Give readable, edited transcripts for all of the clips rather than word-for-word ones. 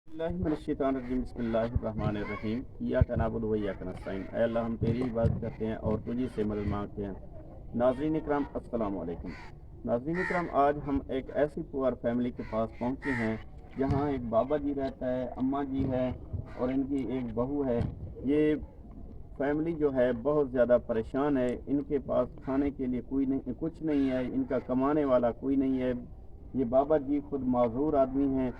बिस्मिल्लाहिर्रहमानिर्रहीम। इय्याका नअबुदु व इय्याका नस्तईन। ऐ अल्लाह, हम तेरी इबादत करते हैं और तुझी से मदद मांगते हैं। नाज़रीन इकराम, अस्सलामु अलैकुम। नाज़रीन इकराम, आज हम एक ऐसी पुअर फैमिली के पास पहुंचे हैं जहां एक बाबा जी रहता है, अम्मा जी है और इनकी एक बहू है। ये फैमिली जो है बहुत ज़्यादा परेशान है। इनके पास खाने के लिए कुछ नहीं है, इनका कमाने वाला कोई नहीं है। ये बाबा जी खुद माजूर आदमी हैं।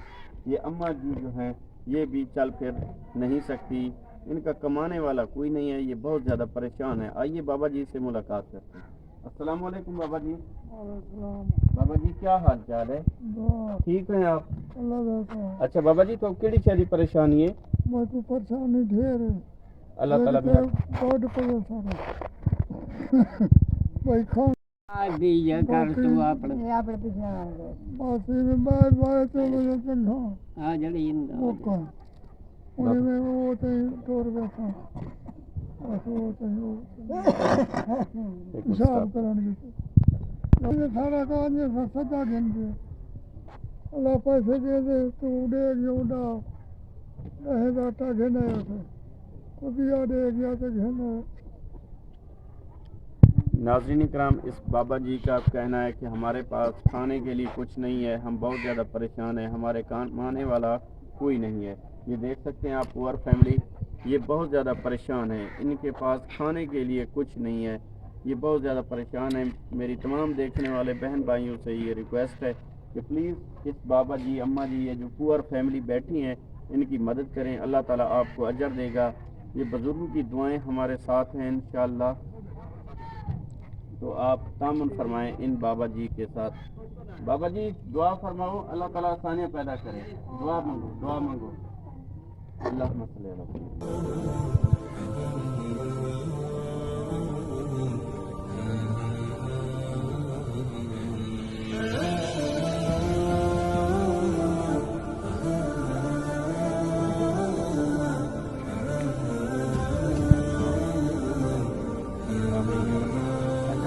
ये अम्मा जी जो हैं ये भी चल फिर नहीं सकती, इनका कमाने वाला कोई नहीं है, ये बहुत ज़्यादा परेशान है। आइए बाबा जी से मुलाकात करते हैं। अस्सलाम वालेकुम बाबा जी। बाबा जी क्या हाल चाल है? ठीक हैं आप? अच्छा बाबा जी, तो केड़ी शहरी परेशानी है? परेशानी ढेर है। अल्लाह ताला बहुत परेशान भाई खाओ दी कर तू अपने पीछे बस में बाय बाय तो मुझे चंगा आ जड़ी इंदा वो कौन उन्हें में वो तो तोड़ बैठा बस वो तो हिसाब करने की ये सारा काम ये सजा देंगे। अल्लाह पैसे दे दे तू दे योदा नहीं दाता घेने उसे खुदिया दे गया तो घेने। नाज़रीन इकराम, इस बाबा जी का कहना है कि हमारे पास खाने के लिए कुछ नहीं है, हम बहुत ज़्यादा परेशान हैं, हमारे कमाने वाला कोई नहीं है। ये देख सकते हैं आप, पुअर फैमिली ये बहुत ज़्यादा परेशान है, इनके पास खाने के लिए कुछ नहीं है, ये बहुत ज़्यादा परेशान है। मेरी तमाम देखने वाले बहन भाइयों से ये रिक्वेस्ट है कि प्लीज़ इस बाबा जी, अम्मा जी, ये जो पुअर फैमिली बैठी हैं इनकी मदद करें। अल्लाह ताला आपको अजर देगा। ये बुज़ुर्गों की दुआएं हमारे साथ हैं इंशाअल्लाह, तो आप तामन फरमाएं इन बाबा जी के साथ। बाबा जी दुआ फरमाओ, अल्लाह ताला आसानियाँ पैदा करे। दुआ मांगो, दुआ मांगो। अल्लाहुम्मा सल्ली अला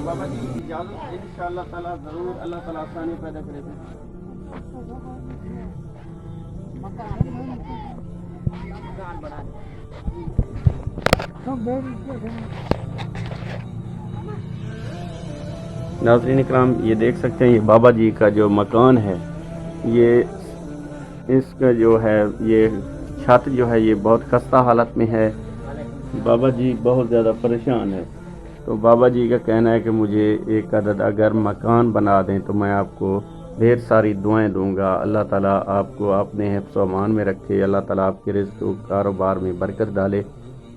बाबा जी की इजाज़त, इंशाअल्लाह ताला ज़रूर अल्लाह ताला आसानी पैदा करेगा। नाज़रीन इकराम, ये देख सकते हैं ये बाबा जी का जो मकान है, ये इसका जो है ये छत जो है ये बहुत खस्ता हालत में है। बाबा जी बहुत ज़्यादा परेशान है। तो बाबा जी का कहना है कि मुझे एक अदद अगर मकान बना दें तो मैं आपको ढेर सारी दुआएं दूंगा। अल्लाह ताला आपको अपने हिफ्ज़ व अमान में रखे, अल्लाह ताला आपके रिज़्क़ व कारोबार में बरकत डाले।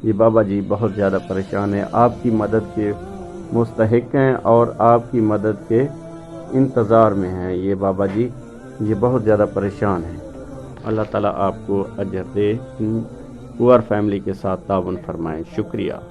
ये बाबा जी बहुत ज़्यादा परेशान हैं, आपकी मदद के मुस्तहिक हैं और आपकी मदद के इंतज़ार में हैं। ये बाबा जी ये बहुत ज़्यादा परेशान हैं। अल्लाह ताला आपको अजर दे। पुअर फैमिली के साथ तावन फरमाएँ। शुक्रिया।